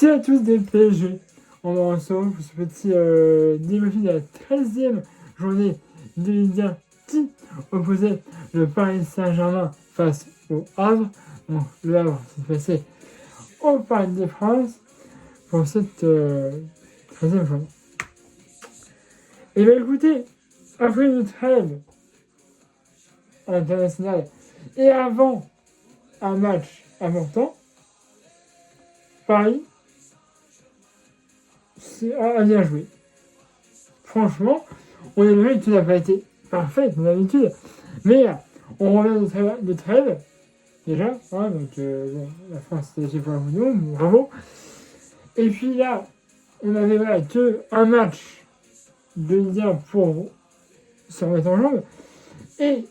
Salut à tous des PSG. On va retrouver pour ce petit débriefing de la 13e journée de Ligue 1 qui opposait le Paris Saint-Germain face au Havre. Donc le Havre s'est passé au Parc des Princes pour cette 13e journée. Et bien écoutez, après une trêve internationale et avant un match important, Paris a bien joué. Franchement, on a vu que tout n'a pas été parfait comme d'habitude, mais on revient de trêve déjà, hein, donc bon, la France c'était pour nous, bravo. Et puis là, on avait que un match de Ligue 1 pour se remettre en jambes, et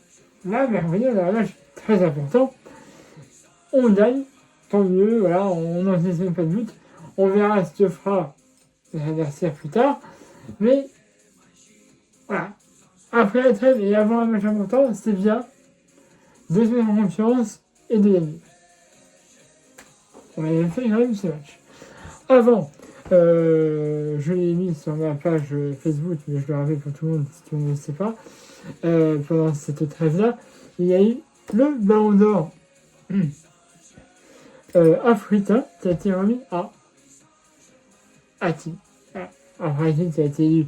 là, on a un match très important. On gagne, tant mieux, voilà, on n'anticipe pas de but. On verra ce que fera l'adversaire plus tard. Mais voilà. Après la trêve et avant un match important, c'est bien de se mettre en confiance et de gagner. On avait fait quand même ce match. Avant, je l'ai mis sur ma page Facebook, mais je le rappelle pour tout le monde si tout le monde ne le sait pas. Pendant cette trêve-là, il y a eu le Ballon d'Or africain qui a été remis à Hakim. Après Hakim qui a été élu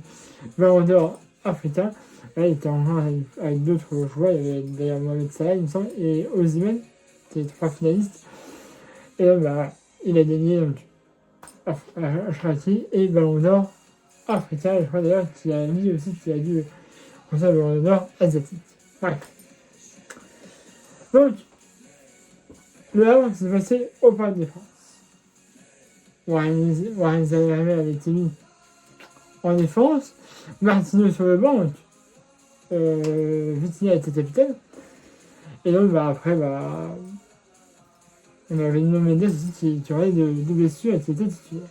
Ballon d'Or africain. Là, il était en train avec d'autres joueurs. Il y avait d'ailleurs Mohamed Salah, il me semble, et Osimhen, qui étaient 3 finalistes. Et là, il a gagné donc Hakim et Ballon d'Or africain. Et je crois d'ailleurs qu'il a mis aussi qu'il a dû conserver le Ballon d'Or asiatique. Bref. Donc, le Havre s'est passé au Parc des Princes. Warren Zaïre avait été mis en défense. Martino sur le banc. Vitinha était capitaine. Et donc, après, on avait Nuno Mendes aussi qui aurait de blessures et qui était titulaire.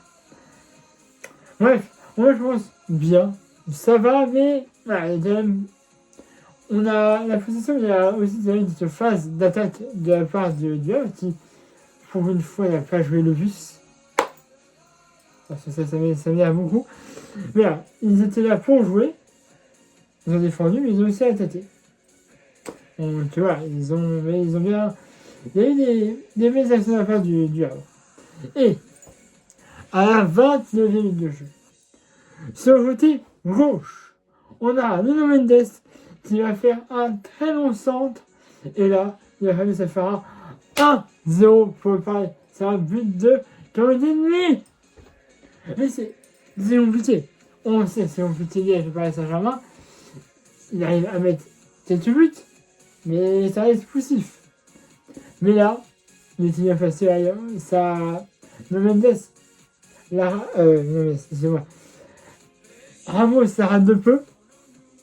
Bref, moi je pense bien. Ça va, mais voilà, il y a quand même. On a la possession, il y a aussi une phase d'attaque de la part du Havre qui, pour une fois, n'a pas joué le bus. Parce que ça m'énerve beaucoup. Mais là, ils étaient là pour jouer. Ils ont défendu, mais ils ont aussi attaqué. Donc, tu vois, ils ont bien. Il y a eu des belles actions de la part du Havre. Et, à la 29e minute de jeu, sur le côté gauche, on a Nuno Mendes qui va faire un très long centre. Et là, il a fallu ça fera 1-0 pour le Paris. C'est un but de Candini. Mais c'est compliqué. On sait, c'est compliqué avec le Paris Saint-Germain. Il arrive à mettre quelques buts, mais ça reste poussif. Mais là, il était bien passé ailleurs. Ça. Mendes, excusez-moi. Ramos, ça rate de peu.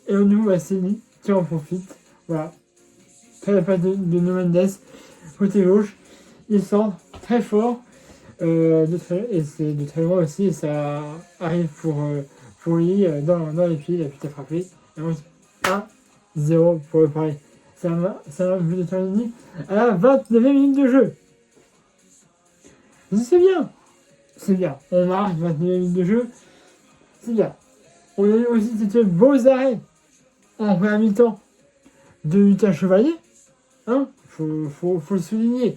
Et au niveau, c'est lui qui en profite. Voilà. Très pas de Mendes. Côté gauche, il sort très fort. Et c'est de très loin aussi. Et ça arrive pour lui dans les pieds. Il a pu être frappé. Et donc, 1-0 pour le Paris. C'est un but de Candini à la 29e minute de jeu. C'est bien. C'est bien. On marque 29e minute de jeu. C'est bien. On a eu aussi ces beaux arrêts en première mi-temps de Lucas Chevalier. Hein, faut le souligner.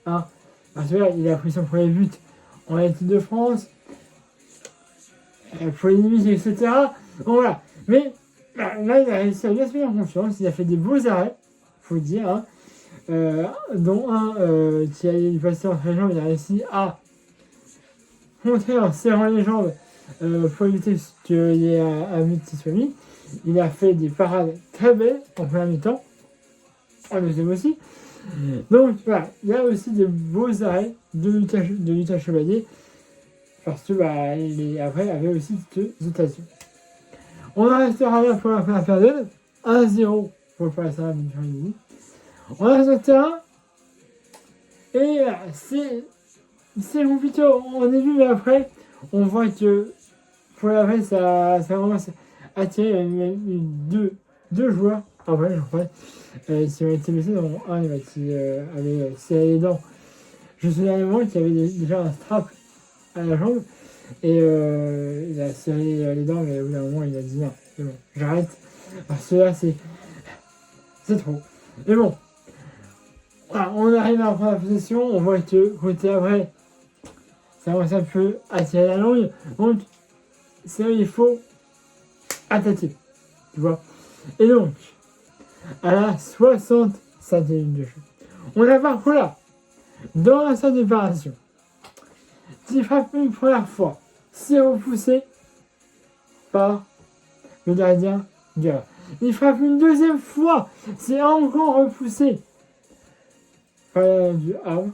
Hein. Parce que là, il a pris son premier but en équipe de France. Polémique, etc. Donc voilà. Mais là, il a réussi à bien se mettre en confiance. Il a fait des beaux arrêts, faut le dire. Hein. Dont un qui allait lui passer entre les jambes. Il a réussi à montrer en serrant les jambes pour éviter qu'il y ait un but qui soit mis. Il a fait des parades très belles en première mi-temps. En deuxième aussi. Donc voilà, il y a aussi des beaux arrêts de Lucas Chevalier. Parce que après, il y avait aussi deux occasions. On en restera là pour la première période. 1-0 pour le Paris Saint-Germain. On reste sur le terrain. Et c'est compliqué au début, mais après, on voit que pour la fin, ça commence à attirer deux joueurs. Après, je crois. Qui ont été blessés, dont un qui avait serré les dents. Je me souviens à un moment qu'il y avait déjà un strap à la jambe. Et il a serré les dents, mais au bout d'un moment, il a dit non, c'est bon, j'arrête. Parce que là, c'est trop. Mais bon, voilà, on arrive à prendre la possession, on voit que côté après, ça commence un peu à tirer la langue. Donc, c'est là où il faut attaquer. Tu vois. Et donc, à la 65e de jeu, on a Barcola dans la salle d'opération qui frappe une première fois. C'est repoussé par le gardien du Havre. Il frappe une deuxième fois. C'est encore repoussé par le gardien du Havre.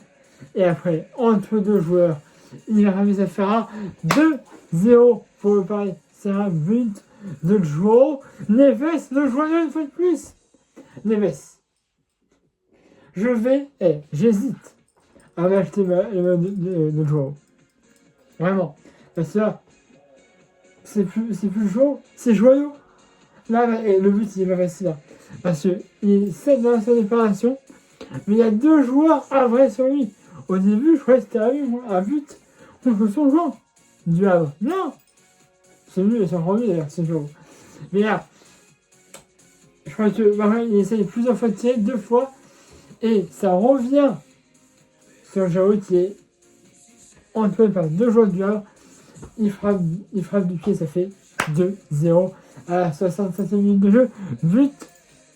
Et après, entre deux joueurs, il a réussi à faire un 2-0 pour le Paris. C'est un but de Joao Neves, le joueur une fois de plus. Neves. J'hésite à m'acheter le mode de Joao. Vraiment. Parce que là, c'est plus chaud, c'est joyeux. Là, et le but, il est pas facile. Là. Parce qu'il est 7 dans sa déparation, mais il y a 2 joueurs à vrai sur lui. Au début, je croyais que c'était un but contre son joueur du Havre. Non. C'est lui, c'est encore mieux d'ailleurs, c'est Joao. Mais là, je crois que il essaye plusieurs fois de tirer, 2 fois, et ça revient sur Joao qui est entouré par 2 joueurs du Havre. Il frappe du pied, ça fait 2-0 à la 67e minute de jeu. But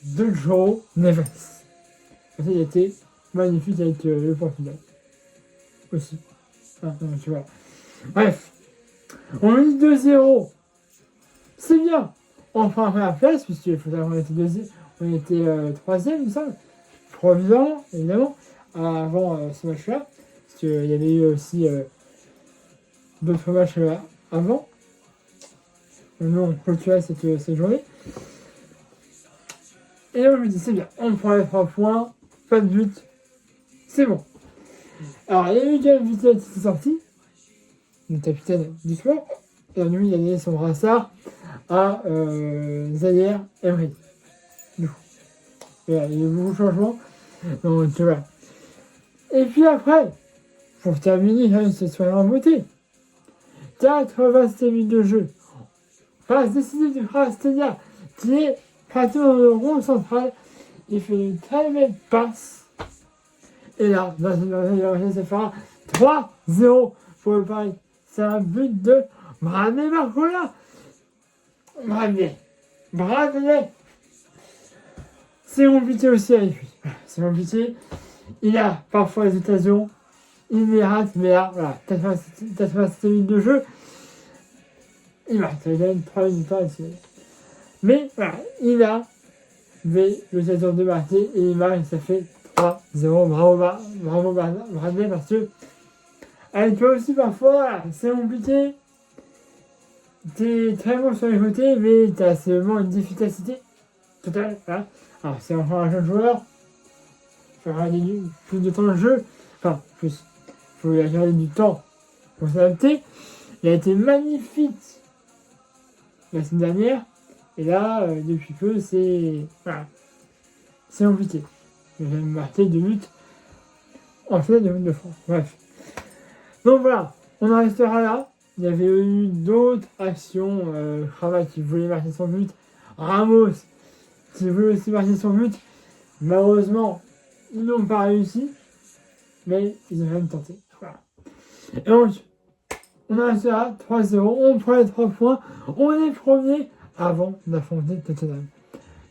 de Joao Neves. Ça, il a été magnifique avec le Portugal. Aussi. Tu vois. Bref. On dit 2-0. C'est bien. On prend la première place, puisqu'il faut savoir qu'on était deuxième. On était troisième, il me semble. Provisoirement, évidemment, avant ce match-là. Parce qu'il y avait eu aussi d'autres matchs avant. Nous, on clôturait cette journée. Et là, je me dis, c'est bien. On prend les 3 points. Pas de but. C'est bon. Alors, il y a eu Gaël Vittel qui est sorti. Le capitaine du club. Et lui, il a donné son brassard à Zahir Emery. Du coup. Voilà, il y a eu beaucoup de changements. Donc, voilà. Et puis après, pour terminer, cette soirée en beauté. 80e minute de jeu. Passe décisive de Krastelnia, qui est pratiquement dans le rond central. Il fait une très belle passe. Et là, ça fera 3-0 pour le Paris. C'est un but de Bradley Barcola. Bradley. C'est compliqué aussi avec lui. C'est compliqué. Il a parfois des occasions. Il les rate, mais là, voilà, 87 minutes de jeu. Il marque, ça lui donne 3 minutes à essayer. Mais voilà, il a l'occasion de marquer et il marque, ça fait 3-0. Bravo Bradley, parce que elle peut aussi parfois, voilà, c'est compliqué. T'es très bon sur les côtés, mais t'as seulement une efficacité totale. Voilà. Alors, c'est encore un jeune joueur. Il faut garder plus de temps de jeu. Enfin, plus. Il faut garder du temps pour s'adapter. Il a été magnifique la semaine dernière. Et là, depuis peu, c'est. Voilà. C'est compliqué. Il a marqué 2 buts en finale de Coupe de France. Bref. Donc voilà, on en restera là. Il y avait eu d'autres actions. Kravat qui voulait marquer son but. Ramos qui voulait aussi marquer son but. Malheureusement, ils n'ont pas réussi. Mais ils ont quand même tenté. Voilà. Et donc, on en restera 3-0. On prend les 3 points. On est premier avant d'affronter Tottenham.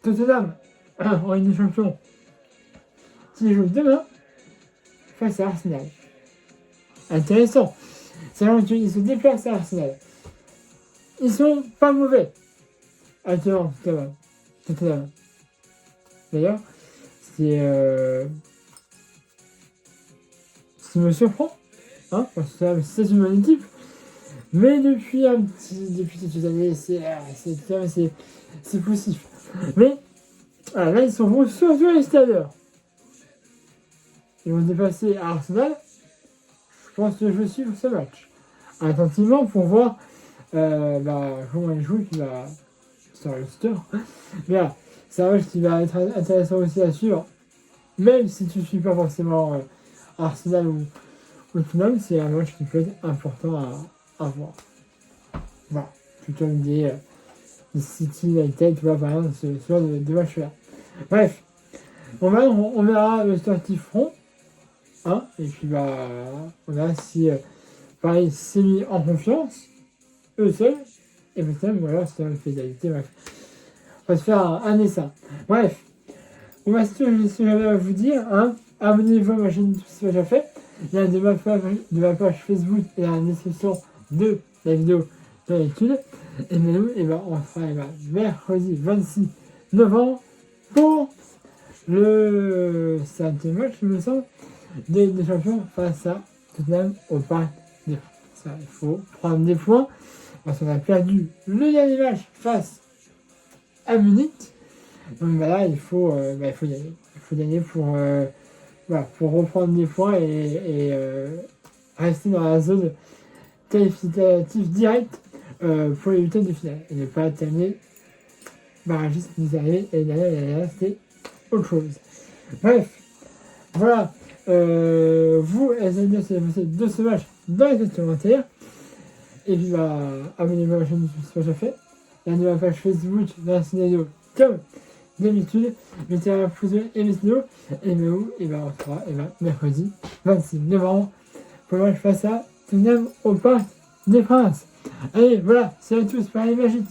Tottenham, en Ligue des Champions, qui joue demain face à Arsenal. Intéressant. C'est-à-dire qu'ils se déplacent à Arsenal. Ils sont pas mauvais. Actuellement, Tottenham. D'ailleurs, c'est ce qui me surprend. Hein, parce que c'est une bonne équipe. Mais depuis quelques années, c'est poussif. Mais voilà, là, ils sont bons surtout à l'extérieur. Ils vont se déplacer à Arsenal. Je pense que je vais suivre ce match attentivement pour voir comment il joue, qui va sur le store. Mais là, c'est un match qui va être intéressant aussi à suivre, même si tu ne suis pas forcément Arsenal au final, c'est un match qui peut être important à voir. Voilà, plutôt que des City United, tu vois, par exemple, ce genre de match-là. Bref, on verra le sportif front, hein, et puis on verra si Paris s'est mis en confiance, eux seuls, et peut-être, ou alors c'est une fédéralité, bref. On va se faire un dessin. Bref, on va se ce que j'avais à vous dire, hein. Abonnez-vous à ma chaîne si ce n'est déjà fait. Il y a de ma page Facebook et la description de la vidéo dans l'étude. Et nous, on sera mercredi 26 novembre pour le 5e match, il me semble, des champions face à Tottenham au Parc des Princes. Il faut prendre des points parce qu'on a perdu le dernier match face à Munich. Donc là, il faut gagner. Il faut gagner pour reprendre des points et rester dans la zone qualificative directe pour les huitièmes de finale. Et ne pas terminer barragiste qui nous arrivait et derrière c'était autre chose. Bref, voilà. Vous, essayez de ce match dans les commentaires. Et puis abonnez-vous à ma chaîne si ce n'est pas déjà fait. Il y a de ma page Facebook dans la vidéo comme d'habitude. Mettez un pouce bleu et mes vidéos. Et on sera mercredi 26 novembre pour le match face à Tottenham au Parc des Princes. Allez, voilà, c'est à tous, Paris Magique.